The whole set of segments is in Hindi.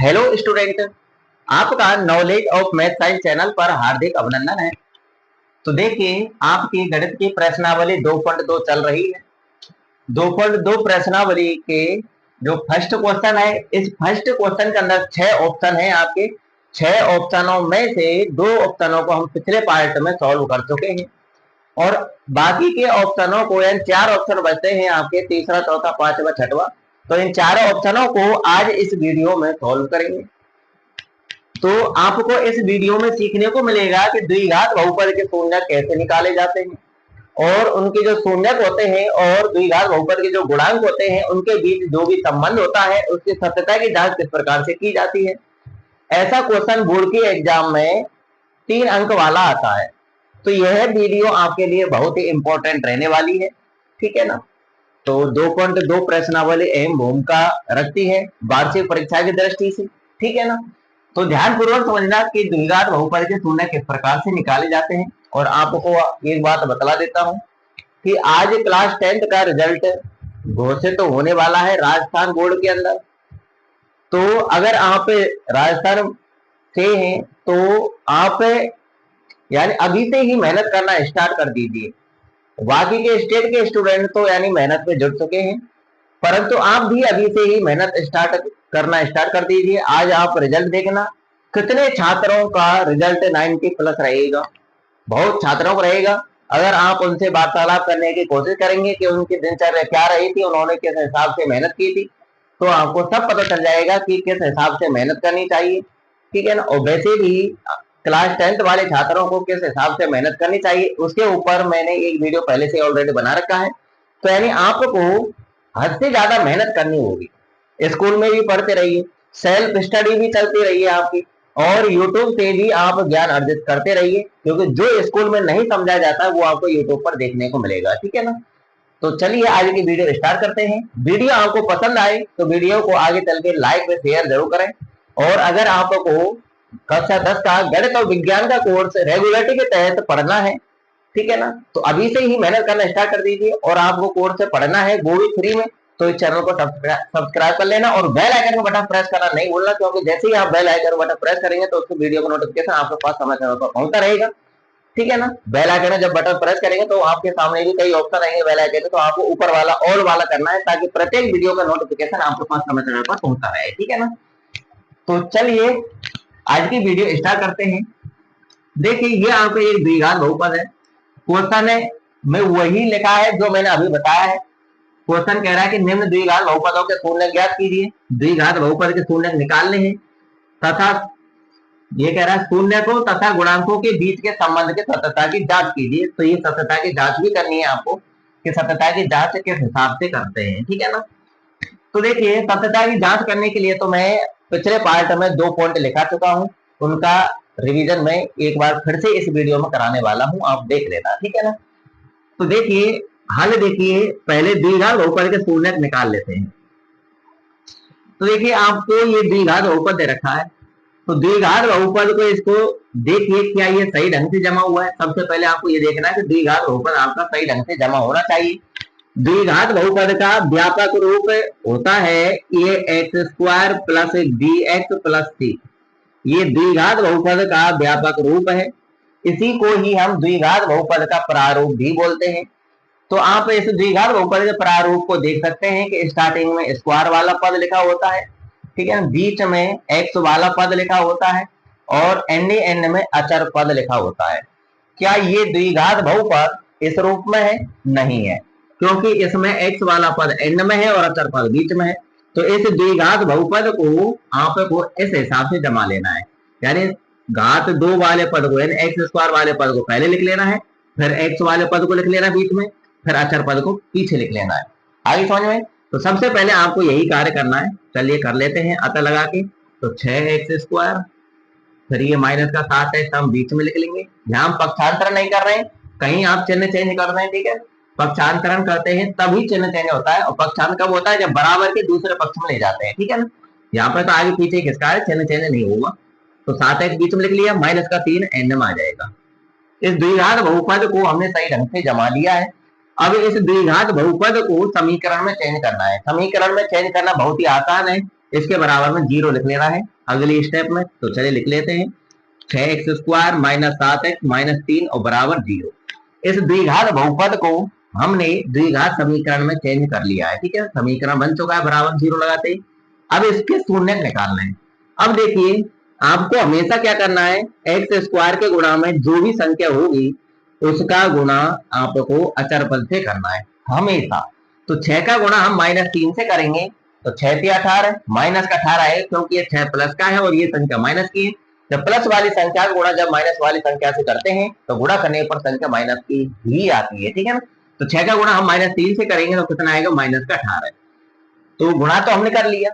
हेलो स्टूडेंट, आपका knowledge of math science channel पर हार्दिक अभिनंदन है। तो देखिए, आपकी गणित की प्रश्नावली 2.2 चल रही है। 2.2 प्रश्नावली के जो फर्स्ट क्वेश्चन है, इस फर्स्ट क्वेश्चन के अंदर 6 ऑप्शन है। आपके 6 ऑप्शनों में से 2 ऑप्शनों को हम पिछले पार्ट में सॉल्व कर चुके हैं और बाकी के ऑप्शनों को, यानी 4 ऑप्शन बचते हैं आपके, तीसरा, चौथा, पांचवा, छठवा। तो इन चारों ऑप्शनों को आज इस वीडियो में सॉल्व करेंगे। तो आपको इस वीडियो में सीखने को मिलेगा कि द्विघात बहुपद के शून्यक कैसे निकाले जाते हैं और उनके जो शून्यक होते हैं और द्विघात बहुपद के जो गुणांक होते हैं उनके बीच जो भी संबंध होता है उसकी सत्यता की जांच किस प्रकार से की जाती है। ऐसा क्वेश्चन बोर्ड के एग्जाम में 3 अंक वाला आता है। तो यह वीडियो आपके लिए बहुत ही इंपॉर्टेंट रहने वाली है, ठीक है ना। तो 2.2 प्रश्नावली अहम भूमिका रखती है वार्षिक परीक्षा की दृष्टि से, ठीक है ना। तो ध्यानपूर्वक समझना कि द्विघात बहुपद के शून्य किस प्रकार से निकाले जाते हैं। और आपको एक बात बतला देता हूं कि आज क्लास 10th का रिजल्ट घोषित तो होने वाला है राजस्थान बोर्ड के अंदर। तो अगर आप राजस्थान से हैं तो आप यानी अभी से ही मेहनत करना स्टार्ट कर दीजिए। बाकी के स्टेट के स्टूडेंट तो यानी मेहनत में जुट चुके हैं, परंतु आप भी अभी से ही मेहनत करना स्टार्ट कर दीजिए। आज आप रिजल्ट देखना, कितने छात्रों का रिजल्ट 90 प्लस रहेगा। बहुत छात्रों को रहेगा। अगर आप उनसे वार्तालाप करने की कोशिश करेंगे कि उनकी दिनचर्या क्या रही थी, उन्होंने किस हिसाब से मेहनत की थी, तो आपको सब पता चल जाएगा कि किस हिसाब से मेहनत करनी चाहिए, ठीक है ना। और वैसे भी क्लास 10th वाले छात्रों को किस हिसाब से मेहनत करनी चाहिए उसके ऊपर मैंने एक वीडियो पहले से ऑलरेडी बना रखा है। तो यानी आपको हद से ज्यादा मेहनत करनी होगी। स्कूल में भी पढ़ते रहिए, सेल्फ स्टडी भी चलती रही है आपकी, और यूट्यूब से भी आप ज्ञान अर्जित करते रहिए, क्योंकि जो स्कूल में नहीं समझा जाता वो आपको यूट्यूब पर देखने को मिलेगा, ठीक है ना। तो चलिए आज की वीडियो स्टार्ट करते हैं। वीडियो आपको पसंद आए तो वीडियो को आगे चल के लाइक व शेयर जरूर करें। और अगर आपको कक्षा 10 का गणित और विज्ञान का कोर्स रेगुलरिटी के तहत पढ़ना है, ठीक है ना, तो अभी से ही मेहनत करना स्टार्ट कर दीजिए। और आपको कोर्स से पढ़ना है वो भी फ्री में, तो इस चैनल को सब्सक्राइब कर लेना और बेल आइकन का बटन प्रेस करना नहीं भूलना, क्योंकि जैसे ही आप बेल आइकन का बटन प्रेस करेंगे तो उसको वीडियो का नोटिफिकेशन आपके पास समय समय पर पहुंचता रहेगा, ठीक है ना। बेल आइकन जब बटन प्रेस करेंगे तो आपके सामने भी कई ऑप्शन आएंगे बेल आइकन, तो आपको ऊपर वाला ऑल वाला करना है ताकि प्रत्येक वीडियो का नोटिफिकेशन आपके पास समय समय पर पहुंचता रहे, ठीक है ना। तो चलिए आज की वीडियो स्टार्ट करते हैं। देखिए, ये आपको एक द्विघात बहुपद है। क्वेश्चन में वही लिखा है जो मैंने अभी बताया है। क्वेश्चन कह रहा है कि निम्न द्विघात बहुपदों के शून्य ज्ञात कीजिए। द्विघात बहुपद के शून्य निकालने हैं तथा ये कह रहा है शून्य को तथा गुणांकों के बीच के संबंध के सत्यता की जांच कीजिए। तो ये सत्यता की जांच भी करनी है आपको कि सत्यता की जांच किस हिसाब से करते हैं, ठीक है ना। तो देखिए, सत्यता की जांच करने के लिए तो मैं पिछले पार्ट में 2 पॉइंट लिखा चुका हूं, उनका रिवीजन में एक बार फिर से इस वीडियो में कराने वाला हूं, आप देख लेना, ठीक है ना। तो देखिए, हल देखिए, पहले द्विघात बहुपद के शून्यक निकाल लेते हैं। तो देखिए, आपको ये द्विघात बहुपद दे रखा है, तो द्विघात बहुपद को इसको देखिए क्या ये सही ढंग से जमा हुआ है। सबसे पहले आपको ये देखना है कि द्विघात बहुपद आपका सही ढंग से जमा होना चाहिए। द्विघात बहुपद का व्यापक रूप होता है A X square plus B X plus C. ये द्विघात बहुपद का व्यापक रूप है। इसी को ही हम द्विघात बहुपद का प्रारूप भी बोलते हैं। तो आप इस द्विघात बहुपद के प्रारूप को देख सकते हैं कि स्टार्टिंग में स्क्वायर वाला पद लिखा होता है, ठीक है, बीच में एक्स वाला पद लिखा होता है और एंड में अचर पद लिखा होता है। क्या ये द्विघात बहुपद इस रूप में है? नहीं है, क्योंकि इसमें एक्स वाला पद एंड में है और अचर पद बीच में है। तो इस द्विघात बहुपद को आपको इस हिसाब से जमा लेना है, यानी घात 2 वाले पद को, यानी एक्स स्क्वायर वाले पद को पहले लिख लेना है, फिर एक्स वाले पद को लिख लेना बीच में, फिर अचर पद को पीछे लिख लेना है। आगे समझ में? तो सबसे पहले आपको यही कार्य करना है। चलिए कर लेते हैं अतः लगा के। तो 6x स्क्वायर, फिर ये माइनस का 7x हम बीच में लिख लेंगे। यहाँ हम पक्षांतरण नहीं कर रहे हैं, कहीं आप चिन्ह चेंज कर रहे हैं, ठीक है। पक्षांतरण करते हैं तभी चिन्ह चेंज होता है, और पक्षांतर कब होता है? जब बराबर के दूसरे पक्ष में ले जाते हैं, ठीक है ना। यहाँ पर तो आगे पीछे किसका है, चिन्ह चेंज नहीं होगा। तो 7x बीच में लिख लिया, माइनस का 3 एंड में आ जाएगा। इस द्विघात बहुपद को हमने सही ढंग से जमा लिया है। अब इस द्विघात बहुपद को समीकरण में चेंज करना है। समीकरण में चेंज करना बहुत ही आसान है। इसके बराबर में 0 लिख लेना है अगली स्टेप में। तो चलिए लिख लेते हैं 6x² माइनस 7x माइनस 3 और बराबर 0। इस द्विघात बहुपद को हमने द्विघात समीकरण में चेंज कर लिया है, ठीक है। समीकरण बन चुका है बराबर 0 लगाते ही। अब इसके शून्य निकालना है। अब देखिए आपको हमेशा क्या करना है, x² के गुणा में जो भी संख्या होगी उसका गुणा आपको अचर पद से करना है हमेशा। तो 6 का गुणा हम -3 से करेंगे, तो 6 से 18 माइनस का 18 है क्योंकि ये 6 प्लस का है और ये संख्या माइनस की है। जब प्लस वाली संख्या का गुणा जब माइनस वाली संख्या से करते हैं तो गुणा करने पर संख्या माइनस की ही आती है, ठीक है ना। तो 6 का गुणा हम -3 से करेंगे तो कितना आएगा, -18। तो गुणा तो हमने कर लिया।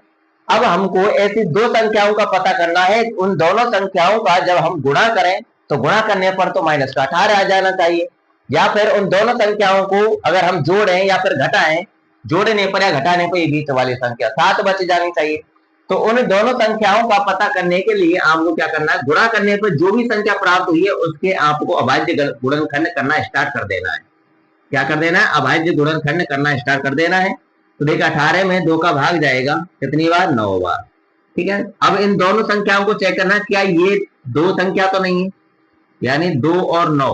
अब हमको ऐसी दो संख्याओं का पता करना है, उन दोनों संख्याओं का जब हम गुणा करें तो गुणा करने पर तो -18 आ जाना चाहिए, या फिर उन दोनों संख्याओं को अगर हम जोड़ें या फिर घटाएं, जोड़ने पर या घटाने पर ये बीच वाली संख्या 7 बच जानी चाहिए। तो उन दोनों संख्याओं का पता करने के लिए आपको क्या करना है, गुणा करने पर जो भी संख्या प्राप्त हुई है उसके आपको अभाज्य गुणनखंड करना स्टार्ट कर देना है। क्या कर देना है, अभाज्य गुणनखंड करना स्टार्ट कर देना है। तो देखिए 18 में 2 का भाग जाएगा कितनी बार, 9 बार, ठीक है। अब इन दोनों संख्याओं को चेक करना है, क्या ये दो संख्या तो नहीं है, यानी 2 और 9,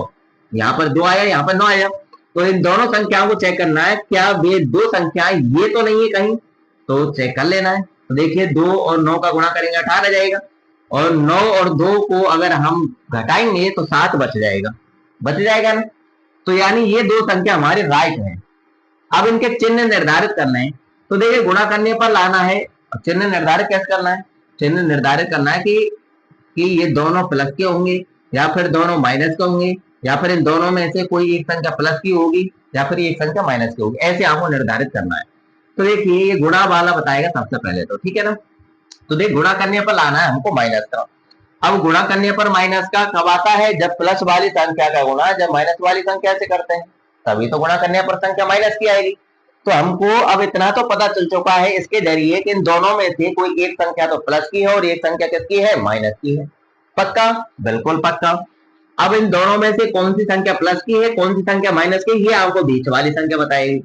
यहाँ पर 2 आया यहाँ पर 9 आया। तो इन दोनों संख्याओं को चेक करना है, क्या वे दो संख्याएं ये तो नहीं है कहीं, तो चेक कर लेना है। तो देखिए 2 और 9 का गुणा करेंगे 18 जाएगा, और 9 और 2 को अगर हम घटाएंगे तो 7 बच जाएगा ना। तो यानी ये दो संख्या हमारे राइट है। अब इनके चिन्ह निर्धारित करना है। तो देखिए गुणा करने पर लाना है, चिन्ह निर्धारित कैसे करना है, चिन्ह निर्धारित करना है कि ये दोनों प्लस के होंगे या फिर दोनों माइनस के होंगे, या फिर इन दोनों में से कोई एक संख्या प्लस की होगी या फिर एक संख्या माइनस की होगी, ऐसे आपको निर्धारित करना है। तो देखिए ये गुणा वाला बताएगा सबसे पहले, तो ठीक है ना। तो देख गुणा करने पर लाना है हमको माइनस का। अब गुणा करने पर माइनस का कब आता है, जब प्लस वाली संख्या का गुणा जब माइनस वाली संख्या से करते हैं तभी तो गुणा करने पर संख्या माइनस की आएगी। तो हमको अब इतना तो पता चल चुका है इसके जरिए कि इन दोनों में से कोई एक संख्या तो प्लस की है और एक संख्या किसकी है, माइनस की है। पक्का, बिल्कुल पक्का। अब इन दोनों में से कौन सी संख्या प्लस की है, कौन सी संख्या माइनस की, ये आपको बीच वाली संख्या बताएगी।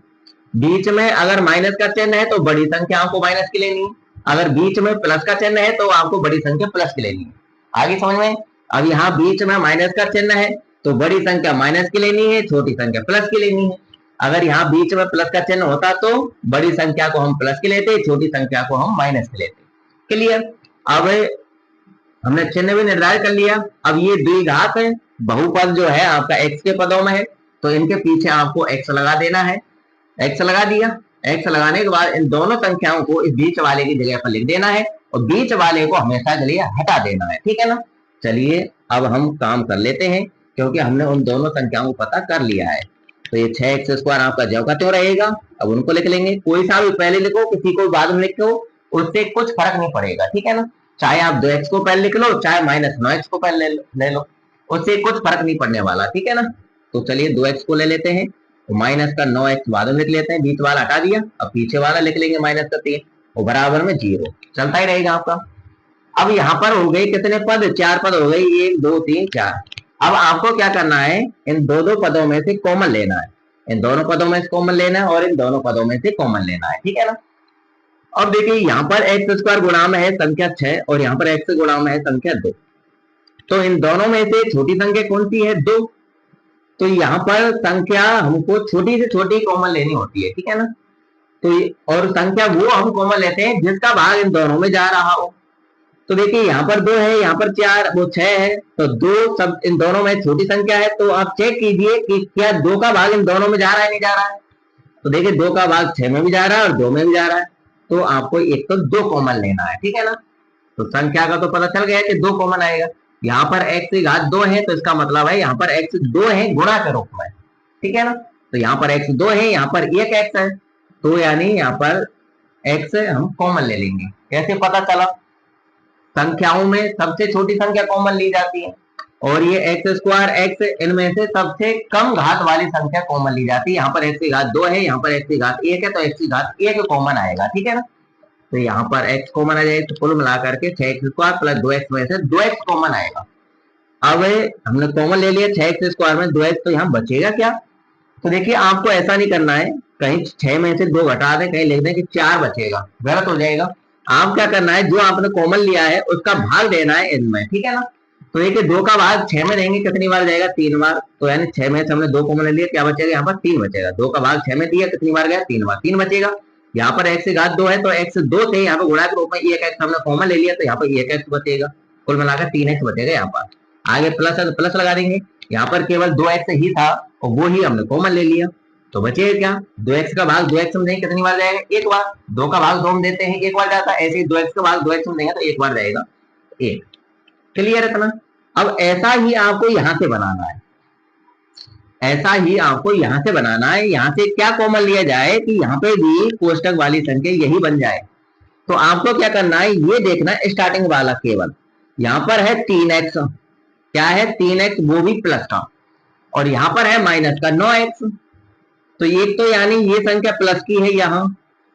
बीच में अगर माइनस का चिन्ह है तो बड़ी संख्या आपको माइनस की लेनी है, अगर बीच में प्लस का चिन्ह है तो आपको बड़ी संख्या प्लस की लेनी है। आगे समझ में। अब यहाँ बीच में माइनस का चिन्ह है तो बड़ी संख्या माइनस की लेनी है, छोटी संख्या प्लस की लेनी है। अगर यहाँ बीच में प्लस का चिन्ह होता तो बड़ी संख्या को हम प्लस की लेते, छोटी संख्या को हम माइनस की लेते। क्लियर। अब हमने चिन्ह भी निर्धारित कर लिया। अब ये द्विघात है बहुपद जो है आपका x के पदों में है, तो इनके पीछे आपको x लगा देना है। x लगा दिया, x लगाने के बाद इन दोनों संख्याओं को इस बीच वाले की जगह पर लिख देना है और बीच वाले को हमेशा के लिए हटा देना है, ठीक है ना। चलिए अब हम काम कर लेते हैं, क्योंकि हमने उन दोनों संख्याओं को पता कर लिया है। तो ये 6x² आपका ज्यों का त्यों रहेगा। अब उनको लिख लेंगे, कोई सा भी पहले लिखो किसी को बाद में लिखो, उससे कुछ फर्क नहीं पड़ेगा, ठीक है ना। चाहे आप 2x को पहले लिख लो, चाहे -9x को पहले ले लो, उससे कुछ फर्क नहीं पड़ने वाला, ठीक है ना। तो चलिए 2x को ले लेते हैं, तो माइनस का 9x बाद में लिख लेते हैं, बीच वाला हटा दिया, अब पीछे वाला लिख लेंगे माइनस का 3 और बराबर में 0, चलता ही रहेगा आपका। अब यहाँ पर हो गई कितने पद, 4 पद हो गई, 1 2 3 4। अब आपको क्या करना है, इन दो पदों में से कॉमन लेना है, इन दोनों पदों में से कॉमन लेना है और इन दोनों पदों में से कॉमन लेना है, ठीक है ना। अब देखिए यहाँ पर x² गुणा में है संख्या 6 और यहाँ पर x गुणा में है संख्या 2। तो इन दोनों में से छोटी संख्या कौन सी है, 2। तो यहाँ पर संख्या हमको छोटी से छोटी कॉमन लेनी होती है, ठीक है ना। तो और संख्या वो हम कॉमन लेते हैं जिसका भाग इन दोनों में जा रहा हो। तो देखिए यहाँ पर 2 है, यहाँ पर 4, वो 6 है, तो 2 सब इन दोनों में छोटी संख्या है। तो आप चेक कीजिए कि क्या 2 का भाग इन दोनों में जा रहा है, नहीं जा रहा है। तो देखिए 2 का भाग 6 में भी जा रहा है और 2 में भी जा रहा है, तो आपको एक तो 2 कॉमन लेना है, ठीक है ना। तो संख्या का तो पता चल गया कि 2 कॉमन आएगा। यहाँ पर x की घात 2 है, तो इसका मतलब है यहाँ पर x 2 है गुणा के रूप में, ठीक है ना। तो यहाँ पर x 2 है, यहाँ पर एक x है, तो यानी यहाँ पर x हम कॉमन ले लेंगे। कैसे पता चला, संख्याओं में सबसे छोटी संख्या कॉमन ली जाती है और ये x² x इनमें से सबसे कम घात वाली संख्या कॉमन ली जाती है। यहाँ पर x की घात 2 है, यहाँ पर x की घात 1 है, तो x की घात 1 कॉमन आएगा, ठीक है ना। तो यहाँ पर x कॉमन आ जाएगा, तो कुल मिला करके 6x² प्लस 2x में से 2x कॉमन आएगा। अब हमने कॉमन ले लिया 6x² में 2x, तो यहाँ बचेगा क्या। तो देखिए आपको ऐसा नहीं करना है, कहीं 6 में से 2 घटा दें, कहीं लिख दें कि 4 बचेगा, गलत हो जाएगा। आप क्या करना है, जो आपने कॉमन लिया है उसका भाग देना है इनमें, ठीक है ना। तो देखिए 2 का भाग 6 में देंगे, कितनी बार जाएगा, 3 बार। तो यानी 6 में से हमने 2 कॉमन ले लिया, क्या बचेगा यहाँ पर 3 बचेगा। 2 का भाग 6 में दिया, कितनी बार गया, 3 बार, 3 बचेगा। यहाँ पर x की घात 2 है तो x 2 थे, यहाँ पर गुणा के रूप में एक x हमने कॉमन ले लिया, तो यहाँ पर एक x बचेगा। कुल मिलाकर 3x बचेगा यहाँ पर। आगे प्लस है तो प्लस लगा देंगे, यहाँ पर केवल 2x ही था और वो ही हमने कॉमन ले लिया, तो बचेगा क्या, 2x का भाग 2x में देंगे, कितनी बार जाएगा, एक बार। 2 का भाग 2 में देते हैं, एक बार जाता है। ऐसे ही 2x का भाग 2x में देंगे तो एक बार जाएगा, एक। क्लियर है इतना। अब ऐसा ही आपको यहां से बनाना है, ऐसा ही आपको यहां से बनाना है। यहां से क्या कॉमन लिया जाए कि यहाँ पे भी कोष्टक वाली संख्या यही बन जाए। तो आपको क्या करना है, ये देखना स्टार्टिंग वाला केवल, यहाँ पर है 3x, क्या है 3x, वो भी प्लस का, और यहाँ पर है माइनस का 9x। तो एक तो यानी ये संख्या प्लस की है यहाँ,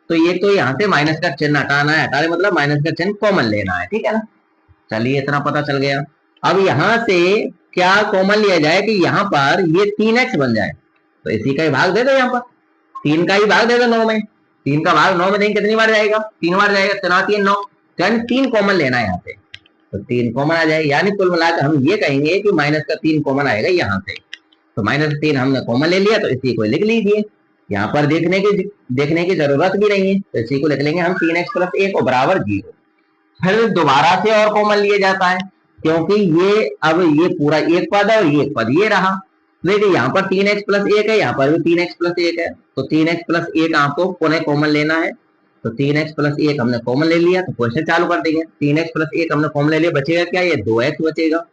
तो ये तो यहाँ से माइनस का चिन्ह हटाना है, हटाने मतलब माइनस का चिन्ह कॉमन लेना है, ठीक है ना। चलिए इतना पता चल गया। अब यहाँ से क्या कॉमन लिया जाए कि यहाँ पर ये 3x बन जाए, तो इसी का ही भाग दे दो, यहाँ पर 3 का ही भाग दे दो 9 में। 3 का भाग 9 में देंगे, कितनी बार जाएगा, 3 बार जाएगा, 3 9, यानी 3 कॉमन लेना है यहाँ पे, तो 3 कॉमन आ जाएगा। यानी कुल मिलाकर हम ये कहेंगे कि माइनस का 3 कॉमन आएगा यहाँ से। तो -3 हमने कॉमन ले लिया, तो इसी को लिख लीजिए। यहाँ पर देखने की जरूरत भी नहीं है, तो इसी को लिख लेंगे हम 3x + 1 बराबर 0। फिर दोबारा से और कॉमन लिया जाता है, क्योंकि ये अब ये पूरा एक पद है और ये पद ये रहा। देखिए यहाँ पर 3x + 1 है, यहाँ पर भी 3x + 1 है, तो 3x + 1 आपको पुनः कॉमन लेना है। तो 3x + 1 हमने कॉमन ले लिया, तो क्वेश्चन चालू कर देंगे। 3x + 1 हमने कॉमन ले लिया, बचेगा क्या, ये 2x बचेगा,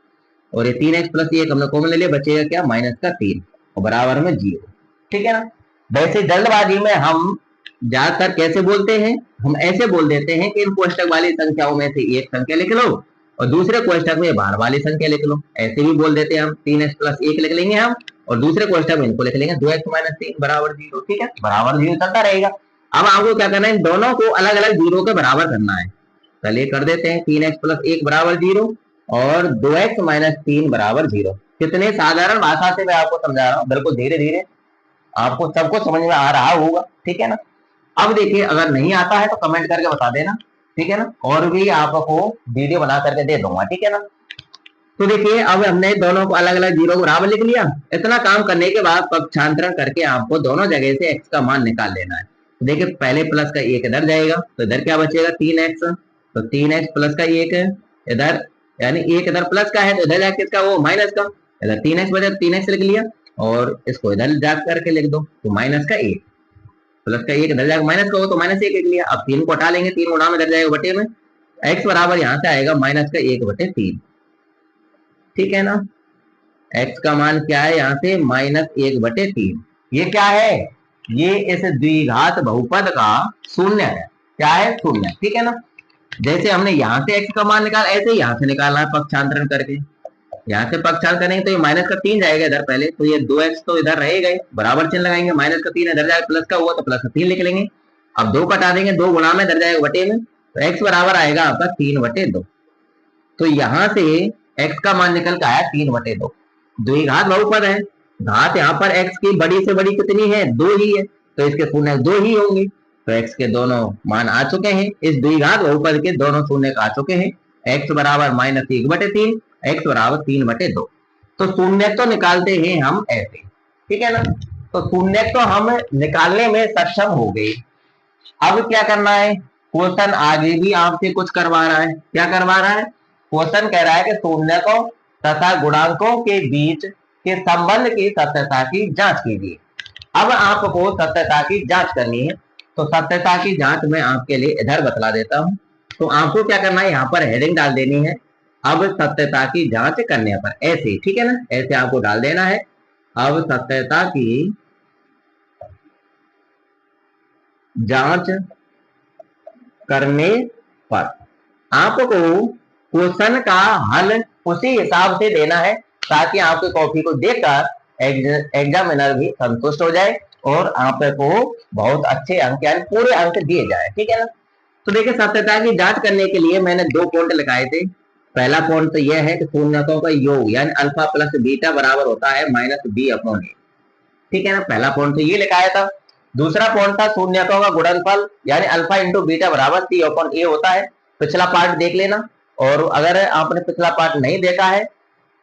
और ये 3x + 1 हमने कॉमन ले लिया, बचेगा क्या, -3 और बराबर में 0, ठीक है ना। वैसे जल्दबाजी में हम ज्यादातर कैसे बोलते हैं, हम ऐसे बोल देते हैं कि इन कोष्टक वाली संख्याओं में से एक संख्या लिख लो और दूसरे कोष्टक में बाहर वाली संख्या लिख लो, ऐसे भी बोल देते हैं हम। 3x + 1 लिख लेंगे हम, और दूसरे कोष्टक में इनको लिख लेंगे 2x - 3 बराबर 0, ठीक है, बराबर 0 चलता रहेगा। अब आपको क्या करना है, इन दोनों को अलग अलग 0 के बराबर करना है। चलिए कर देते हैं, 3x + 1 बराबर 0 और 2x - 3 बराबर 0। कितने साधारण भाषा से मैं आपको समझा रहा हूँ, बिल्कुल धीरे धीरे आपको सबको समझ में आ रहा होगा, ठीक है ना। अब देखिए अगर नहीं आता है तो कमेंट करके बता देना, ठीक है ना, और भी आपको वीडियो बना करके दे दूंगा, ठीक है ना। तो देखिए अब हमने दोनों को अलग अलग 0 बराबर लिख लिया। इतना काम करने के बाद पक्षांतरण करके आपको दोनों जगह से x का मान निकाल लेना है। तो देखिए पहले प्लस का 1 इधर जाएगा, तो इधर क्या बचेगा, 3x, तो 3x प्लस का 1 इधर, यानी 1 इधर प्लस का है तो इधर जाके इसका वो माइनस का, इधर 3x बचा, 3x लिख लिया, और इसको इधर जा करके लिख दो, तो -1 प्लस का 1 इधर जाएगा, माइनस का हो तो -1 लिख लिया। अब 3 को हटा लेंगे, 3 गुणा में इधर जाएगा बटे में, x बराबर यहाँ से आएगा -1/3, ठीक है ना। x का मान क्या है, यहाँ से -1/3। ये क्या है, ये इस द्विघात बहुपद का शून्य है, क्या है, शून्य, ठीक है ना। जैसे हमने यहाँ से x का मान निकाला, ऐसे यहाँ से निकालना है पक्षांतरण करके। यहाँ से पक्षांतरण करेंगे तो ये -3 जाएगा इधर पहले, तो ये 2x तो इधर रहेगा, बराबर चिन्ह लगाएंगे, -3 इधर जाएगा, प्लस का हुआ तो +3 लिख लेंगे। अब 2 कटा देंगे, 2 गुणा में इधर जाएगा बटे में, तो x बराबर आएगा आपका 3/2। तो यहाँ से x का मान निकल के आया 3/2। द्विघात बहुपद है, घात यहाँ पर x की बड़ी से बड़ी कितनी है, 2 ही है, तो इसके शून्य 2 ही होंगे, तो x के दोनों मान आ चुके हैं, इस द्विघात बहुपद के दोनों शून्य आ चुके हैं। x बराबर -1/3, x बराबर 3/2। तो शून्य तो निकालते हैं हम ऐसे, ठीक है ना। तो शून्य तो हम निकालने में सक्षम हो गए। अब क्या करना है, क्वेश्चन आगे भी आपसे कुछ करवा रहा है, क्या करवा रहा है, क्वेश्चन कह रहा है कि शून्यकों तथा गुणांकों के बीच के संबंध की सत्यता की जांच कीजिए। अब आपको सत्यता की जांच करनी है, तो सत्यता की जांच मैं आपके लिए इधर बतला देता हूं। तो आपको क्या करना है, यहाँ पर हेडिंग डाल देनी है, अब सत्यता की जांच करने पर, ऐसे, ठीक है ना, ऐसे आपको डाल देना है। अब सत्यता की जांच करने पर आपको क्वेश्चन का हल उसी हिसाब से देना है, ताकि आपकी कॉपी को देखकर एग्जामिनर भी संतुष्ट हो जाए और आपको बहुत अच्छे अंक यानी पूरे अंक दिए जाए, ठीक है ना। तो देखिए सत्यता की जांच करने के लिए मैंने 2 पॉइंट लिखाए थे। पहला पॉइंट तो यह है कि शून्यकों का योग यानी अल्फा प्लस बीटा बराबर होता है -b/a, ठीक है ना, पहला पॉइंट तो ये लिखाया था। दूसरा पॉइंट था शून्यकों का गुणनफल यानी अल्फा इंटू बीटा बराबर सी अपॉन ए होता है। पिछला पार्ट देख लेना, और अगर आपने पिछला पार्ट नहीं देखा है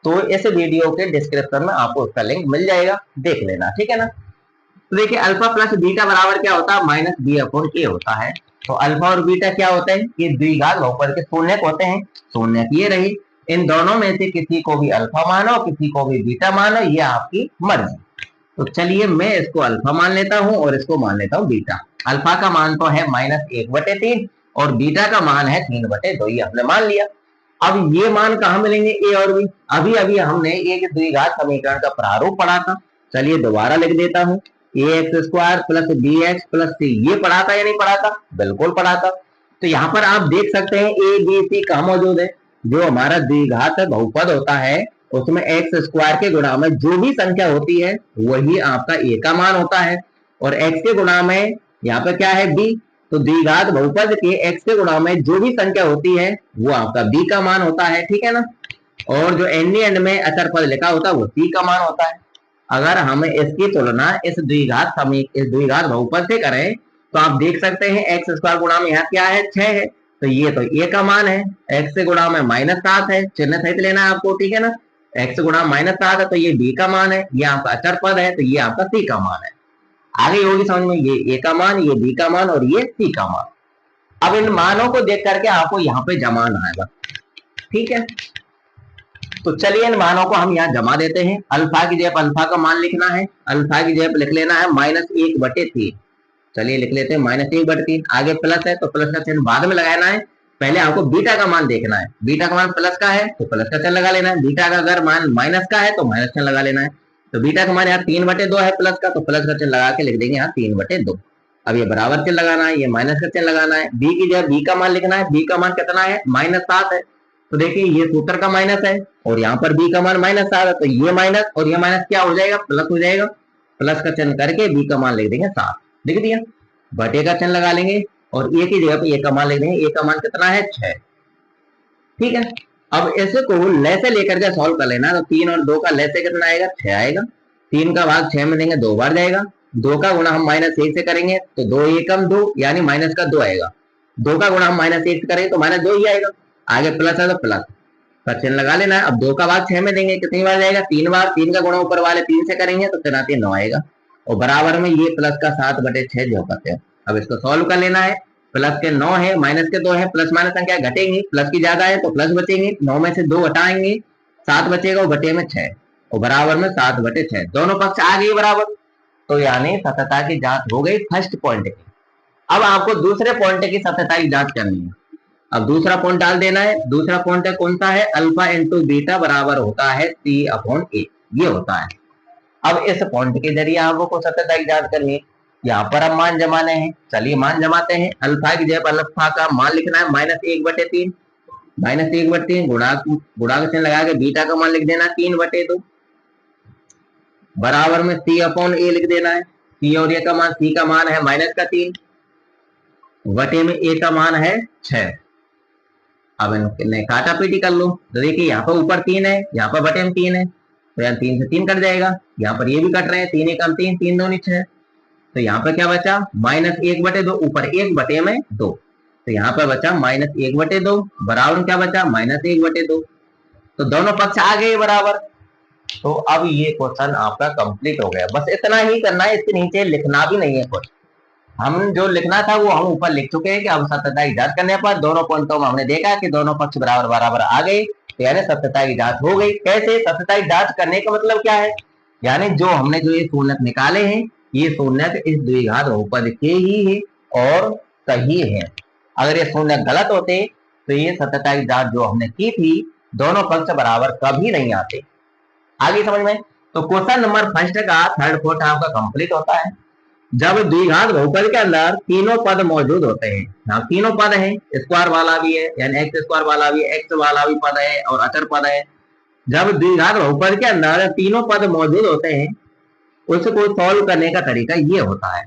तो इस वीडियो के डिस्क्रिप्शन में आपको उसका लिंक मिल जाएगा, देख लेना, ठीक है ना। तो देखिए अल्फा प्लस बीटा बराबर क्या होता है, माइनस बी अपॉन ए होता है। तो अल्फा और बीटा क्या होते हैं, ये द्विघात बहुपद के शून्यक होते हैं। शून्यक ये रही, इन दोनों में से किसी को भी अल्फा मानो किसी को भी बीटा मानो, ये आपकी मर्जी। तो चलिए मैं इसको अल्फा मान लेता हूं और इसको मान लेता हूं बीटा। अल्फा का मान तो है -1/3 और बीटा का मान है 3/2, ये हमने मान लिया। अब ये मान कहाँ मिलेंगे, ए और बी। अभी अभी हमने एक द्विघात समीकरण का प्रारूप पढ़ा था, चलिए दोबारा लिख देता हूँ। ax² plus bx plus c, ये पढ़ा था या नहीं पढ़ा था, बिल्कुल पढ़ा था। तो यहाँ पर आप देख सकते हैं ए बी सी कहाँ मौजूद है। जो हमारा द्विघात बहुपद होता है उसमें x² के गुणा में जो भी संख्या होती है वही आपका a का मान होता है, और x के गुणा में यहाँ पे क्या है b। तो द्विघात बहुपद के x के गुणा में जो भी संख्या होती है वो आपका b का मान होता है, ठीक है ना। और जो एंड में अचर पद लिखा होता है वो c का मान होता है। अगर हम इसकी तुलना इस द्विघात बहुपद से करें तो आप देख सकते हैं x² गुणा में यहाँ क्या है, 6 है, तो ये तो a का मान है। x से गुणा में -7 है, चिन्ह सहित लेना है आपको, ठीक है ना। x गुणा -7 है तो ये b का मान है, ये आपका अचर पद है तो ये आपका c का मान है। आगे होगी समझ में, ये a का मान, ये b का मान और ये c का मान। अब इन मानों को देख करके आपको यहाँ पे जमाना है, ठीक है। तो चलिए इन मानों को हम यहाँ जमा देते हैं। अल्फा की जगह अल्फा का मान लिखना है, अल्फा की जगह लिख लेना है -1/3। चलिए लिख लेते हैं -1/3। आगे प्लस है तो प्लस का चिन्ह बाद में लगाना है, पहले आपको बीटा का मान देखना है। बीटा का मान प्लस का है तो प्लस का चिन्ह लगा लेना है, बीटा का अगर मान माइनस का है तो माइनस चिन्ह लगा लेना है। तो बीटा का मान यहाँ 3/2 है प्लस का, तो प्लस का चिन्ह लगा के लिख देंगे यहाँ 3/2। अब ये बराबर चिन्ह लगाना है, ये माइनस का चिन्ह लगाना है। बी की जगह बी का मान लिखना है, बी का मान कितना है, -7 है। तो देखिए ये सूत्र का माइनस है और यहाँ पर बी का मान -7 है, तो ये माइनस और ये माइनस क्या हो जाएगा, प्लस हो जाएगा। प्लस का चिन्ह करके बी का मान लिख देंगे 7, लिख दिया। बटे का चिन्ह लगा लेंगे और ए की जगह पे ए का मान लिख देंगे, ए का मान कितना है 6, ठीक है। अब ऐसे को ले से लेकर के सॉल्व कर लेना। तो 3 और 2 का ले से कितना आएगा, 6 आएगा। 3 का भाग 6 में देंगे 2 बार जाएगा। 2 का गुणा हम -1 से करेंगे तो 2 एकम 2 यानी माइनस का 2 आएगा। 2 का गुणा हम -1 से करेंगे तो -2 ही आएगा। आगे प्लस है तो प्लस का चिन्ह लगा लेना है। अब 2 का भाग 6 में देंगे कितनी बार जाएगा, 3 बार। 3 का गुणा ऊपर वाले 3 से करेंगे तो 3 9 आएगा, और बराबर में ये प्लस का 7/6 जो करते हैं। अब इसको सॉल्व कर लेना है। प्लस के 9 है, माइनस के 2 है, प्लस माइनस संख्या घटेंगी, प्लस की ज्यादा है तो प्लस बचेंगे, 9 में से 2 हटाएंगे, 7 बचेगा, बटे में 6 और बराबर में 7/6। दोनों पक्ष आ गए बराबर, तो यानी सत्यता की जांच हो गई फर्स्ट पॉइंट की। अब आपको दूसरे पॉइंट की सत्यता की जांच करनी है। अब दूसरा पॉइंट डाल देना है। दूसरा पॉइंट कौन सा है, अल्फा इंटू बीटा बराबर होता है c/a, ये होता है। अब इस पॉइंट के जरिए आपको सत्यता की जांच करनी है। यहाँ पर हम मान जमाने हैं, चलिए मान जमाते हैं। अल्फा की जगह अल्फा का मान लिखना है -1/3, -1/3 गुणा का चिन्ह लगा के बीटा का मान लिख देना 3/2 बराबर में c/a लिख देना है। c और a का मान, c का मान है -3 बटे में a का मान है 6। अब इन्हें काटा पीटी कर लो तो देखिए यहाँ पर ऊपर 3 है, यहाँ पर बटे में 3 है, तो यहाँ 3 से 3 कट जाएगा। यहाँ पर ये भी कट रहे हैं, 3 एकम 3, 3 दूनी 6, तो यहाँ पर क्या बचा -1/2, ऊपर 1 बटे में 2, तो यहाँ पर बचा -1/2 बराबर क्या बचा -1/2। तो दोनों पक्ष आ गए बराबर। तो अब ये क्वेश्चन आपका कंप्लीट हो गया। बस इतना ही करना है, इसके नीचे लिखना भी नहीं है कुछ। हम जो लिखना था वो हम ऊपर लिख चुके हैं कि अब सत्यता की जांच करने पर दोनों पॉइंटों में हमने देखा कि दोनों पक्ष बराबर बराबर आ गए, तो यानी सत्यता की जांच हो गई। कैसे सत्यता की जांच करने का मतलब क्या है, यानी जो हमने जो ये शून्यक निकाले हैं ये शून्यक इस द्विघात बहुपद के ही है और सही है। अगर ये शून्यक गलत होते तो ये सत्यता की जांच जो हमने की थी दोनों पक्ष बराबर कभी नहीं आते। आगे समझ में। तो क्वेश्चन नंबर फर्स्ट का थर्ड फोर्थ आपका कंप्लीट होता है जब द्विघात बहुपद के अंदर तीनों पद मौजूद होते हैं। हाँ तीनों पद हैं, स्क्वायर वाला भी है यानी x² वाला भी, x वाला भी पद है और अचर पद है। जब द्विघात बहुपद के अंदर तीनों पद मौजूद होते हैं उसको सॉल्व करने का तरीका ये होता है।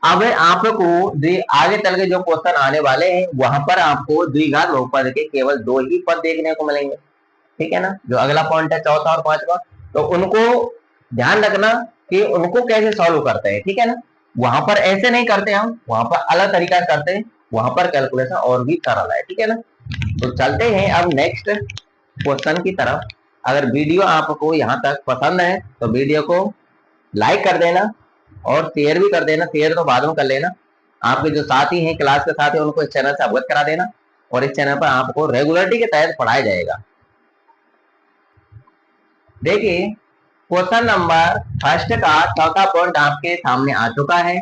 अब आपको आगे चल के जो क्वेश्चन आने वाले हैं वहां पर आपको द्विघात बहुपद के केवल 2 ही पद देखने को मिलेंगे, ठीक है ना। जो अगला पॉइंट है चौथा और पांचवा, तो उनको ध्यान रखना कि उनको कैसे सॉल्व करते हैं, ठीक है ना। वहां पर ऐसे नहीं करते हम, वहां पर अलग तरीका से करते हैं, वहां पर कैलकुलेशन और भी सरल है, ठीक है ना। तो चलते हैं अब नेक्स्ट क्वेश्चन की तरफ। अगर वीडियो आपको यहाँ तक पसंद है तो वीडियो को लाइक कर देना और शेयर भी कर देना। शेयर तो बाद में कर लेना। आपके जो साथी हैं, क्लास के साथी, उनको इस चैनल से अवगत करा देना। और इस चैनल पर आपको रेगुलरिटी के तहत पढ़ाया जाएगा। देखिए क्वेश्चन नंबर फर्स्ट का चौथा पॉइंट आपके सामने आ चुका है।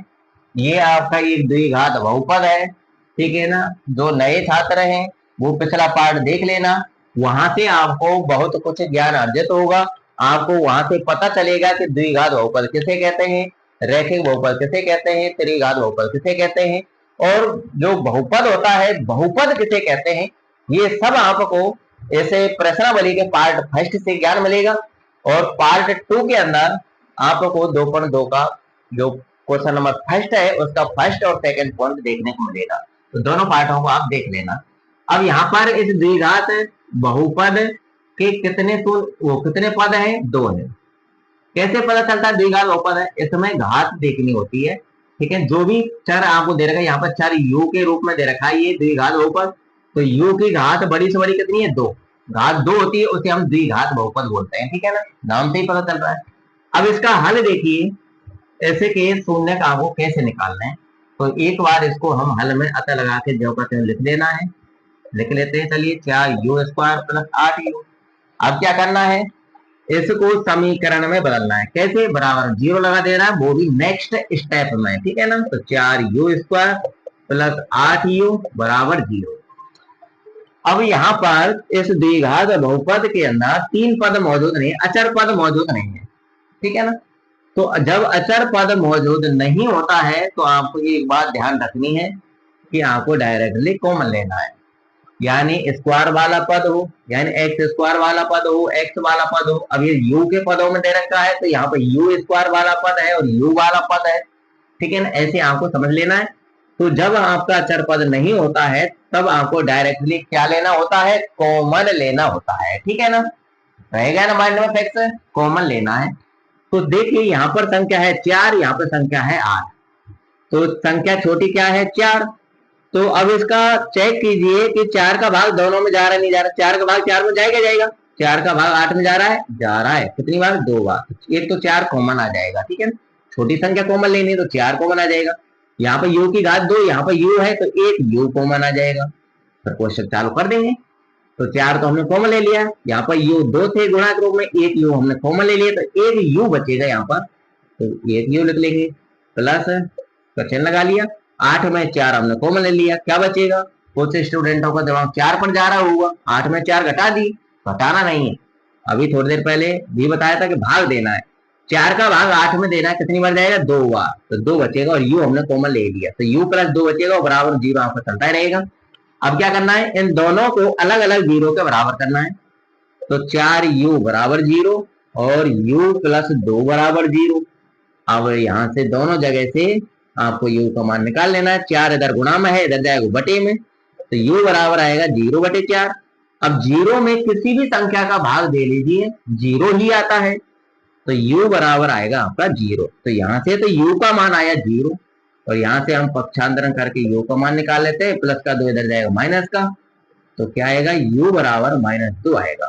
ये आपका एक द्विघात बहुपद है, ठीक है ना। जो नए छात्र हैं वो पिछला पार्ट देख लेना, वहां से आपको बहुत कुछ ज्ञान अर्जित होगा। आपको वहां से पता चलेगा कि द्विघात बहुपद किसे कहते हैं, रैखिक बहुपद किसे कहते हैं, त्रिघात बहुपद किसे कहते हैं, और जो बहुपद होता है बहुपद किसे कहते हैं। ये सब आपको ऐसे प्रश्नावली के पार्ट फर्स्ट से ज्ञान मिलेगा। और पार्ट 2 के अंदर आपको 2.2 का जो क्वेश्चन नंबर फर्स्ट है उसका फर्स्ट और सेकंड पॉइंट देखने को मिलेगा। तो दोनों पार्टों को आप देख लेना। अब यहाँ पर इस द्विघात बहुपद के कितने पद हैं, 2 है। कैसे पता चलता है द्विघात बहुपद है, इसमें घात देखनी होती है, ठीक है। जो भी चर आपको दे रखा है, यहाँ पर चर u के रूप में दे रखा है ये द्विघात बहुपद, तो u की घात बड़ी से बड़ी कितनी है, 2। घात 2 होती है, उसे हम द्विघात बहुपद बोलते हैं, ठीक है ना। नाम से ही पता चल रहा है। अब इसका हल देखिए, ऐसे के शून्य का आपको कैसे निकालना है। तो एक बार इसको हम हल में अतः लगा के जो कहते हैं लिख देना है। लिख लेते हैं, चलिए 4u² प्लस 8u। अब क्या करना है, इसको समीकरण में बदलना है। कैसे, बराबर 0 लगा देना है, वो भी नेक्स्ट स्टेप में, ठीक है ना। तो 4u² प्लस 8u बराबर 0। अब यहाँ पर इस द्विघात बहुपद के अंदर 3 पद मौजूद नहीं, अचर पद मौजूद नहीं है, ठीक है ना। तो जब अचर पद मौजूद नहीं होता है तो आपको एक बात ध्यान रखनी है कि आपको डायरेक्टली कॉमन लेना है। यानी स्क्वायर वाला पद हो, यानी x² वाला पद हो, x वाला पद हो। अब ये u के पदों में दे रखा है तो यहाँ पर u² वाला पद है और u वाला पद है, ठीक है ना। ऐसे आपको समझ लेना है। तो जब आपका अचर पद नहीं होता है तब आपको डायरेक्टली क्या लेना होता है, कॉमन लेना होता है, ठीक है ना। रहेगा ना माइंड में फिक्स, कॉमन लेना है। तो देखिए यहाँ पर संख्या है 4, यहाँ पर संख्या है 8। तो संख्या छोटी क्या है, 4। तो अब इसका चेक कीजिए कि 4 का भाग दोनों में जा रहा है, नहीं जा रहा। 4 का भाग 4 में जाएगा, जाएगा। 4 का भाग 8 में जा रहा है, जा रहा है। कितनी बार, 2 बार। एक तो 4 कॉमन आ जाएगा, ठीक है। छोटी संख्या कॉमन लेनी है तो 4 कॉमन आ जाएगा। यहाँ पर u की घात 2, यहाँ पर u है तो एक u कॉमन आ जाएगा। फिर क्वेश्चन चालू कर देंगे। तो 4 तो हमने कॉमन ले लिया, यहाँ पर u 2 थे गुणा के रूप में, एक u हमने कॉमन ले लिया तो एक u बचेगा यहाँ पर, तो एक u लिख लेंगे। प्लस का चिन्ह लगा लिया, 8 में 4 हमने कॉमन ले लिया, क्या बचेगा। कुछ स्टूडेंटों का दिमाग 4 पर जा रहा होगा, 8 में 4 घटा दी, घटाना नहीं है। अभी थोड़ी देर पहले भी बताया था कि भाग देना है। 4 का भाग 8 में देना है, कितनी बार जाएगा, 2 बार। तो 2 बचेगा और u हमने कॉमन ले लिया, तो u प्लस 2 बचेगा और बराबर 0 आपका चलता ही रहेगा। अब क्या करना है, इन दोनों को अलग अलग 0 के बराबर करना है। तो 4u बराबर 0 और u प्लस 2 बराबर 0। अब यहाँ से दोनों जगह से आपको u का मान निकाल लेना है। 4 इधर गुणा में है, इधर जाएगा बटे में, तो u बराबर आएगा 0/4। अब 0 में किसी भी संख्या का भाग दे लीजिए, 0 ही आता है, तो u बराबर आएगा आपका 0। तो यहाँ से तो u का मान आया 0 और यहाँ से हम पक्षांतरण करके u का मान निकाल लेते हैं। प्लस का 2 इधर जाएगा माइनस का, तो क्या आएगा, u बराबर -2 आएगा।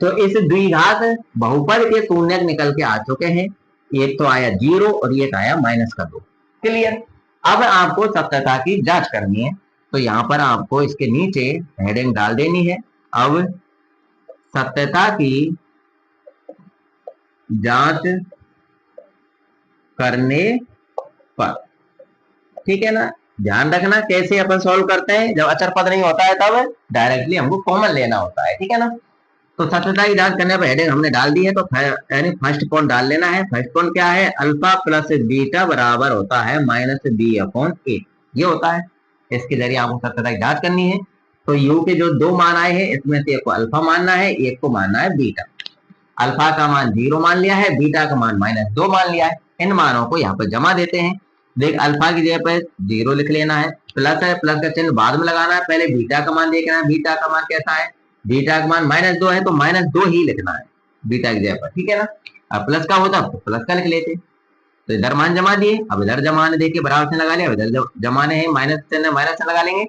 तो इस द्विघात बहुपद के शून्य निकल के आ चुके हैं। एक तो आया 0 और एक आया -2। क्लियर। अब आपको सत्यता की जांच करनी है, तो यहाँ पर आपको इसके नीचे हेडिंग डाल देनी है। अब सत्यता की जांच करने पर, ठीक है ना। ध्यान रखना कैसे अपन सॉल्व करते हैं, जब अचर पद नहीं होता है तब डायरेक्टली हमको कॉमन लेना होता है, ठीक है ना। तो सत्यता की जांच करने पर हेडिंग हमने डाल दी है, तो यानी फर्स्ट पॉइंट डाल लेना है। फर्स्ट पॉइंट क्या है, अल्फा प्लस बीटा बराबर होता है -b/8, ये होता है। इसके जरिए आपको सत्यता की जांच करनी है। तो u के जो 2 मान आए हैं इसमें से एक को अल्फा मानना है, एक को मानना है बीटा। अल्फा का मान 0 मान लिया है, बीटा का मान -2 मान लिया है। इन मानों को यहाँ पर जमा देते हैं। देख अल्फा की जगह पर 0 लिख लेना है, प्लस है, प्लस का चिन्ह बाद में लगाना है। पहले बीटा का मान देखना है, बीटा का मान कैसा है, बीटा का मान -2 है तो -2 ही लिखना है बीटा की जगह पर, ठीक है ना। अब प्लस का होता तो प्लस का लिख लेते। तो इधर मान जमा दिए, अब इधर जमाने देके बराबर से लगा लिया, इधर जमाने हैं माइनस से लगा लेंगे।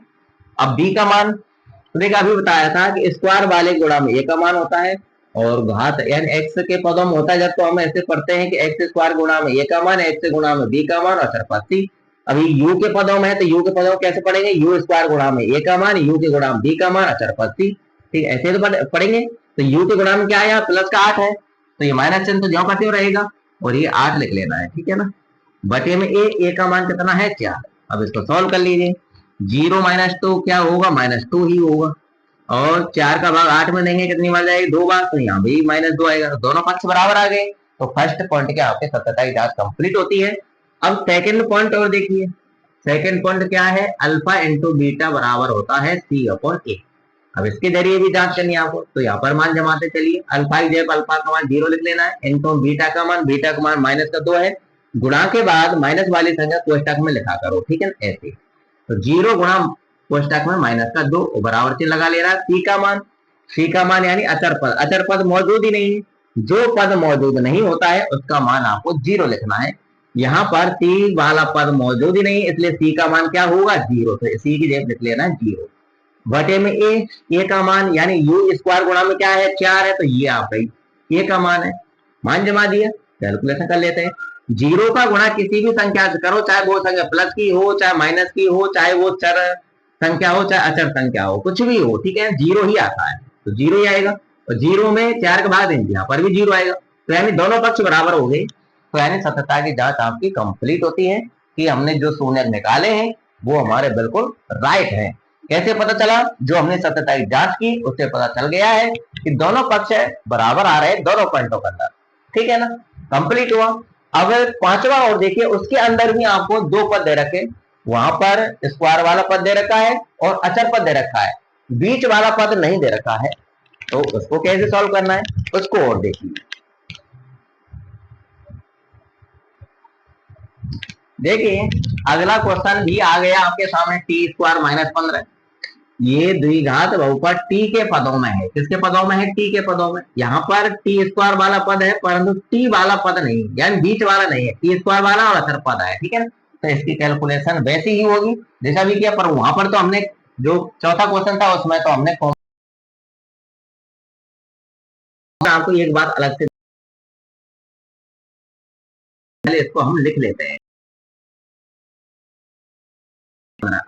अब बी का मान, तो देखा अभी बताया था कि स्क्वायर वाले गुणा में ए का मान होता है और घात यानी एक्स के पदों में होता है जब, तो हम ऐसे पढ़ते हैं कि एक्स स्क्वायर गुणा में ए का मान, एक्स गुणा में बी का मान और अचर सी। अभी यू के पदों में है तो यू के पदों कैसे पढ़ेंगे, यू स्क्वायर गुणा में ए का मान, यू के गुणा में बी का मान, अचर सी। ठीक, ऐसे तो पढ़ेंगे। तो यू के गुणा में क्या है, प्लस का 8 है, तो ये माइनस चिन्ह तो ज्यों का त्यों रहेगा और ये 8 लिख लेना है, ठीक है ना। बटे में ए का मान कितना है 4। अब इसको सॉल्व कर लीजिए, 0 माइनस 2 क्या होगा, -2 ही होगा और 4 का भाग 8 में देंगे कितनी बार जाएगी, 2 बार, तो यहाँ भी -2 आएगा, तो दोनों पक्ष बराबर आ गए। तो फर्स्ट पॉइंट के आपके सत्यता की जांच कंप्लीट होती है। अब सेकंड पॉइंट और देखिए, सेकंड पॉइंट क्या है, अल्फा इंटू बीटा बराबर होता है C/A। अब इसके जरिए भी जांच करनी है आपको, तो यहाँ पर मान जमाते चलिए, अल्फा की जगह अल्फा का मान 0 लिख लेना है, इंटू बीटा का मान -2 है, गुणा के बाद माइनस वाली संख्या कोष्टक में लिखा करो, ठीक है ना, ऐसे। तो 0 गुणा कोष्टक में -2 बराबर से लगा ले रहा है सी का मान यानी अचर पद मौजूद ही नहीं है, जो पद मौजूद नहीं होता है उसका मान आपको 0 लिखना है। यहाँ पर सी वाला पद मौजूद ही नहीं, इसलिए सी का मान क्या होगा, 0, तो सी की जगह लिख लेना है 0। बटे में ए का मान यानी यू स्क्वायर गुणा में क्या है 4 है, तो ये आपका ए का मान है, मान जमा दिया, कैलकुलेशन कर लेते हैं। 0 का गुणा किसी भी संख्या से करो, चाहे वो संख्या प्लस की हो, चाहे माइनस की हो, चाहे वो चर संख्या हो, चाहे अचर संख्या हो, कुछ भी हो, ठीक है, 0 ही आता है, तो 0 ही आएगा। और 0 में 4 का भाग देंगे, यहाँ पर भी 0 आएगा, तो यानी दोनों पक्ष बराबर हो गए। तो यानी सत्यता की जांच आपकी कंप्लीट होती है कि हमने जो शून्य निकाले हैं वो हमारे बिल्कुल राइट है। कैसे पता चला, जो हमने सत्यता की जांच की उससे पता चल गया है कि दोनों पक्ष बराबर आ रहे हैं दोनों पॉइंटों के अंदर, ठीक है ना, कंप्लीट हुआ। अब पांचवा और देखिए, उसके अंदर भी आपको 2 पद दे रखे, वहां पर स्क्वायर वाला पद दे रखा है और अचर पद दे रखा है, बीच वाला पद नहीं दे रखा है, तो उसको कैसे सॉल्व करना है उसको और देखिए। देखिए अगला क्वेश्चन भी आ गया आपके सामने, टी स्क्वायर -15, ये द्विघात बहुपद टी के पदों में है, किसके पदों में है, टी के पदों में। यहाँ पर टी स्क्वायर वाला पद है परंतु टी वाला पद नहीं, यानी बीच वाला नहीं है, टी स्क्वायर वाला और अचर पद है, ठीक है ना। तो इसकी कैलकुलेशन वैसी ही होगी जैसा भी किया, पर वहां पर तो हमने जो चौथा क्वेश्चन था उसमें तो हमने आपको एक बात अलग से, इसको हम लिख लेते हैं।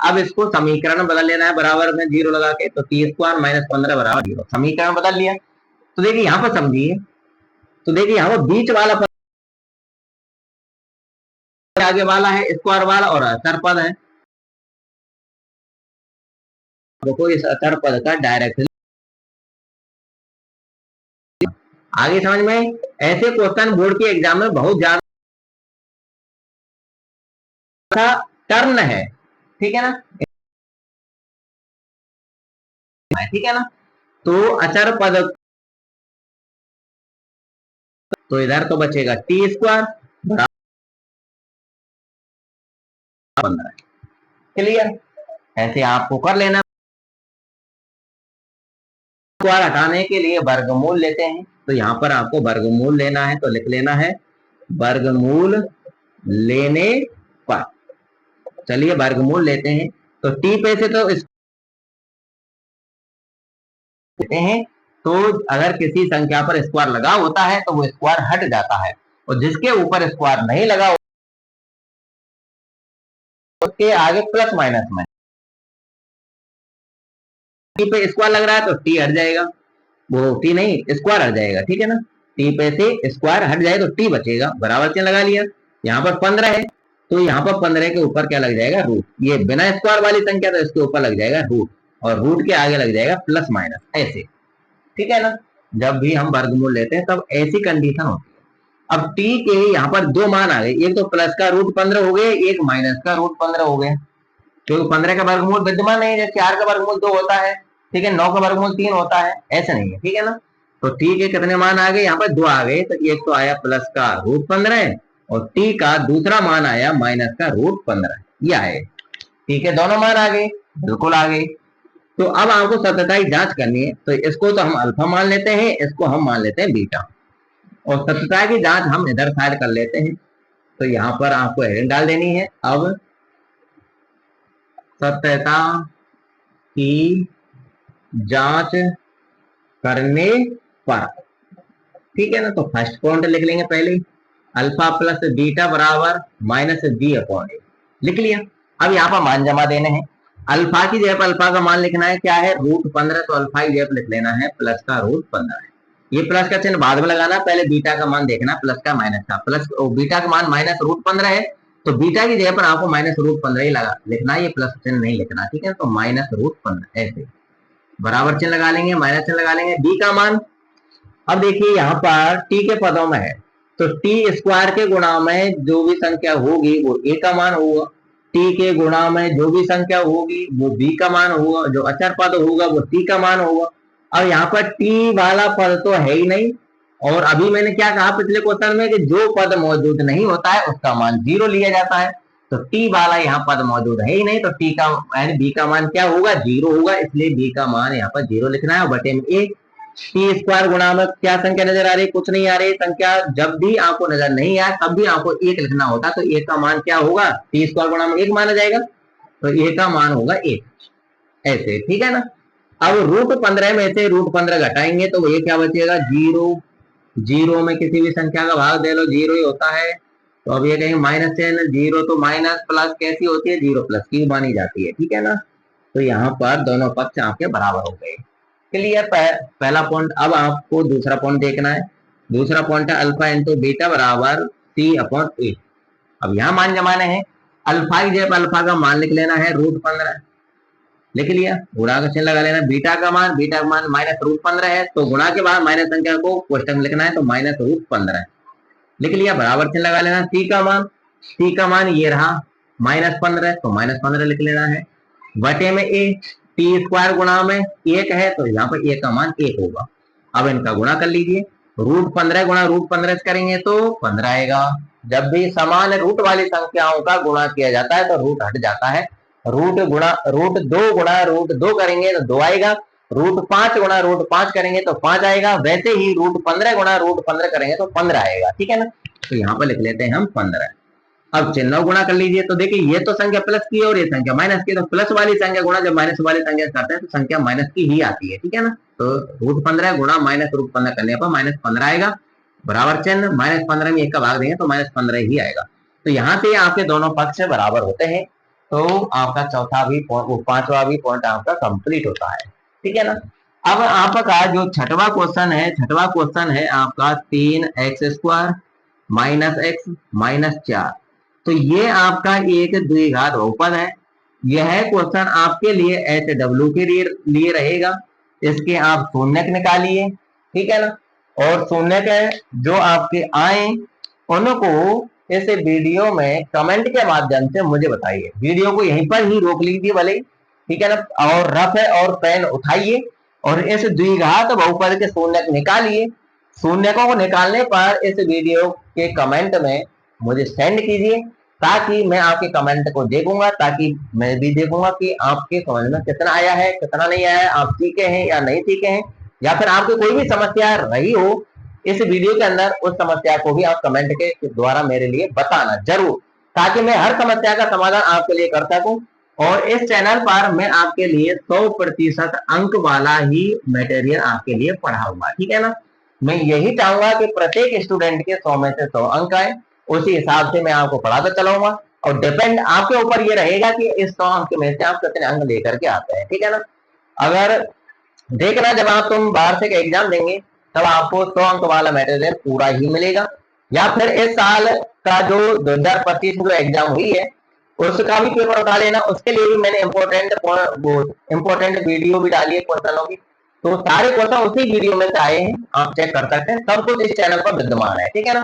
अब इसको समीकरण बदल लेना है, बराबर में 0 लगा के, तो टी स्क्वायर -15 बराबर 0, समीकरण बदल लिया। तो देखिए यहाँ पर समझिए, तो देखिए यहाँ पर बीच वाला पद आगे वाला है स्क्वायर वाला और अचर पद है, देखो इस अचर पद का डायरेक्ट आगे समझ में, ऐसे क्वेश्चन बोर्ड के एग्जाम में बहुत ज्यादा टर्न है, ठीक है ना, ठीक है ना। तो अचर पद, तो इधर तो बचेगा टी स्क्वायर बराबर 15, क्लियर, ऐसे आपको कर लेना। स्क्वायर हटाने के लिए वर्गमूल लेते हैं, तो यहाँ पर आपको वर्गमूल लेना है, तो लिख लेना है वर्गमूल लेने पर, चलिए वर्गमूल लेते हैं, तो टी पे से तो लेते हैं, तो अगर किसी संख्या पर स्क्वायर लगा होता है तो वो स्क्वायर हट जाता है, और जिसके ऊपर स्क्वायर नहीं लगा उसके आगे प्लस माइनस में, टी पे स्क्वायर लग रहा है तो टी हट जाएगा, वो टी नहीं स्क्वायर हट जाएगा, ठीक है ना, टी पे से स्क्वायर हट जाए तो टी बचेगा, बराबर से लगा लिया। यहाँ पर 15 है तो यहाँ पर 15 के ऊपर क्या लग जाएगा, रूट, ये बिना स्क्वायर वाली संख्या तो इसके ऊपर लग जाएगा रूट, और रूट के आगे लग जाएगा प्लस माइनस, ऐसे, ठीक है ना। जब भी हम वर्गमूल लेते हैं तब ऐसी कंडीशन होती है। अब टी के यहाँ पर 2 मान आ गए, एक तो प्लस का रूट 15 हो गए, एक माइनस का रूट 15 हो गया, क्योंकि 15 का वर्गमूल विद्यमान नहीं है, 4 का वर्गमूल 2 होता है, ठीक है, 9 का वर्गमूल 3 होता है, ऐसा नहीं है, ठीक है ना। तो टी के कितने मान आ गए, यहाँ पर 2 आ गए, तो एक तो आया प्लस का रूट 15 और टी का दूसरा मान आया माइनस का रूट 15, ये आए, ठीक है, दोनों मान आ गए, बिल्कुल आ गए। तो अब आपको सत्यता की जांच करनी है, तो इसको तो हम अल्फा मान लेते हैं, इसको हम मान लेते हैं बीटा, और सत्यता की जांच हम इधर साइड कर लेते हैं, तो यहाँ पर आपको हेडिंग डाल देनी है। अब सत्यता की जांच करने पर, ठीक है ना। तो फर्स्ट पॉइंट लिख लेंगे पहले, अल्फा प्लस बीटा बराबर माइनस बी अपॉन ए, लिख लिया। अब यहाँ पर मान जमा देने हैं। अल्फा की जगह पर अल्फा का मान लिखना है क्या है, √15, तो अल्फा की जगह पर लिख लेना है प्लस का √15 है। ये प्लस का चिन्ह बाद में लगाना, पहले बीटा का मान देखना, प्लस का माइनस का, प्लस बीटा का मान माइनस √15 है, तो बीटा की जगह पर आपको माइनस √15 ही लगा लिखना है, ये प्लस चिन्ह नहीं लिखना, ठीक है। तो माइनस √15 ऐसे बराबर चिन्ह लगा लेंगे, माइनस चिन्ह लगा लेंगे। बी का मान, अब देखिए यहाँ पर टी के पदों में है, तो टी स्क्वायर के गुणा में जो भी संख्या होगी वो ए का मान होगा, टी के गुणा में जो भी संख्या होगी वो बी का मान होगा, जो अचर पद होगा वो टी का मान होगा। अब यहाँ पर टी वाला पद तो है ही नहीं, और अभी मैंने क्या कहा पिछले क्वेश्चन में कि जो पद मौजूद नहीं होता है उसका मान 0 लिया जाता है, तो टी वाला यहाँ पद मौजूद है ही नहीं, तो टी का यानी बी का मान क्या होगा, 0 होगा, इसलिए बी का मान यहाँ पर 0 लिखना है। बटे में ए, टी स्क्वायर गुणा में क्या संख्या नजर आ रही है, कुछ नहीं आ रही संख्या, जब भी आपको नजर नहीं आए तब भी आपको 1 लिखना होता, तो 1 का मान क्या होगा, टी स्क्वायर गुणा में 1 माना जाएगा, तो 1 का मान होगा 1, ऐसे, ठीक है ना। अब √15 में से √15 घटाएंगे तो ये क्या बचेगा, 0, 0 में किसी भी संख्या का भाग दे लो 0 ही होता है, तो अब ये कहेंगे माइनस चिन्ह, 0 तो माइनस प्लस कैसी होती है, 0 प्लस की मानी जाती है, ठीक है ना। तो यहाँ पर दोनों पक्ष आपके बराबर हो गए, क्लियर। पहला पॉइंट। अब आपको दूसरा पॉइंट देखना है। दूसरा पॉइंट है अल्फा इंटू बीटा बराबर सी अपॉन ए। अब यहाँ मान जमाने हैं, अल्फा की जगह अल्फा का मान लिख लेना है √15, लिख लिया, गुणा का चिन्ह लगा लेना। बीटा का मान माइनस √15 है, तो गुणा के बाद माइनस संख्या को क्वेश्चन में लिखना है, तो माइनस √15 लिख लिया, बराबर चिन्ह लगा लेना। सी का मान ये रहा -15, तो -15 लिख लेना है। बटे में ए, टी स्क्वायर गुणा में 1 है, तो यहाँ पर ए का मान 1 होगा। अब इनका गुणा कर लीजिए, √15 गुणा √15 करेंगे तो 15 आएगा। जब भी समान रूट वाली संख्याओं का गुणा किया जाता है तो रूट हट जाता है। √2 गुणा √2 करेंगे तो 2 आएगा, √5 गुणा √5 करेंगे तो 5 आएगा, वैसे ही √15 गुणा √15 करेंगे तो 15 आएगा, ठीक है ना। तो यहाँ पर लिख लेते हैं हम 15। अब चिन्ह गुणा कर लीजिए, तो देखिए ये तो संख्या प्लस की है और ये संख्या माइनस की, तो प्लस वाली संख्या गुणा जब माइनस वाली संख्या करते हैं तो संख्या माइनस की ही आती है, ठीक है ना। तो √15 गुणा माइनस √15 करने पर -15 आएगा, बराबर चिन्ह, -15 में 1 का भाग देंगे तो -15 ही आएगा। तो यहाँ से आपके दोनों पक्ष बराबर होते हैं, तो आपका चौथा भी पांचवा भी पॉइंट आपका कंप्लीट होता है, ठीक है ना। अब आपका जो छठवां क्वेश्चन है आपका 3x² -x -4, तो ये आपका एक द्विघात बहुपद है। यह क्वेश्चन आपके लिए HW के लिए रहेगा, इसके आप शून्यक निकालिए, ठीक है ना। और शून्यक जो आपके आए उनको इस वीडियो में कमेंट के माध्यम से मुझे बताइए। वीडियो को यहीं पर ही रोक लीजिए भले, ठीक है ना, और रफ और पेन उठाइए और इस द्विघात बहुपद के शून्यक निकालिए। शून्यकों को निकालने पर इस वीडियो के कमेंट में मुझे सेंड कीजिए, ताकि मैं आपके कमेंट को देखूंगा, ताकि मैं भी देखूंगा कि आपके समझ में कितना आया है कितना नहीं आया है, आप सीखे हैं या नहीं सीखे हैं, या फिर आपको कोई भी समस्या रही हो इस वीडियो के अंदर, उस समस्या को भी आप कमेंट के द्वारा मेरे लिए बताना जरूर, ताकि मैं हर समस्या का समाधान आपके लिए कर सकूं। और इस चैनल पर मैं आपके लिए 100% अंक वाला ही मटेरियल आपके लिए पढ़ाऊंगा, ठीक है ना। मैं यही चाहूंगा कि प्रत्येक स्टूडेंट के 100 में से 100 अंक आए, उसी हिसाब से मैं आपको पढ़ाता चलाऊंगा, और डिपेंड आपके ऊपर ये रहेगा कि इस 100 अंक में से आप कितने अंक लेकर के आते हैं, ठीक है ना। अगर देखना जब आप तुम वार्षिक एग्जाम देंगे तब आपको 100 अंक वाला मटेरियल पूरा ही मिलेगा, या फिर इस साल का जो 2025 जो एग्जाम हुई है उसका भी पेपर उठा लेना, उसके लिए भी मैंने इम्पोर्टेंट वीडियो भी डाली है क्वेश्चनों की, तो सारे क्वेश्चन उसी वीडियो में से आए हैं, आप चेक कर सकते हैं, सब कुछ इस चैनल पर विद्यमान है, ठीक है ना।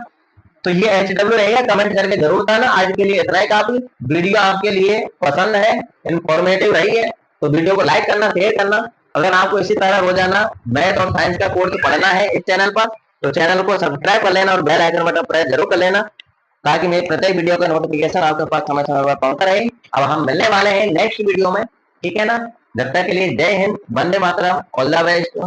तो ये HW रहेगा, कमेंट करके जरूर बताना। आज के लिए इतना ही काफी। वीडियो आपके लिए पसंद है, इंफॉर्मेटिव रही है तो वीडियो को लाइक करना, शेयर करना। अगर आपको इसी तरह रोजाना मैथ और साइंस का कोर्स पढ़ना है इस चैनल पर, तो चैनल को सब्सक्राइब कर लेना और बेल आइकन बटन प्रेस जरूर कर लेना, ताकि मेरे प्रत्येक वीडियो का नोटिफिकेशन आपके पास समय समय पर पहुंचता रहे। अब हम मिलने वाले हैं नेक्स्ट वीडियो में, ठीक है ना। जब तक के लिए जय Hind, Vande Mataram, all the best.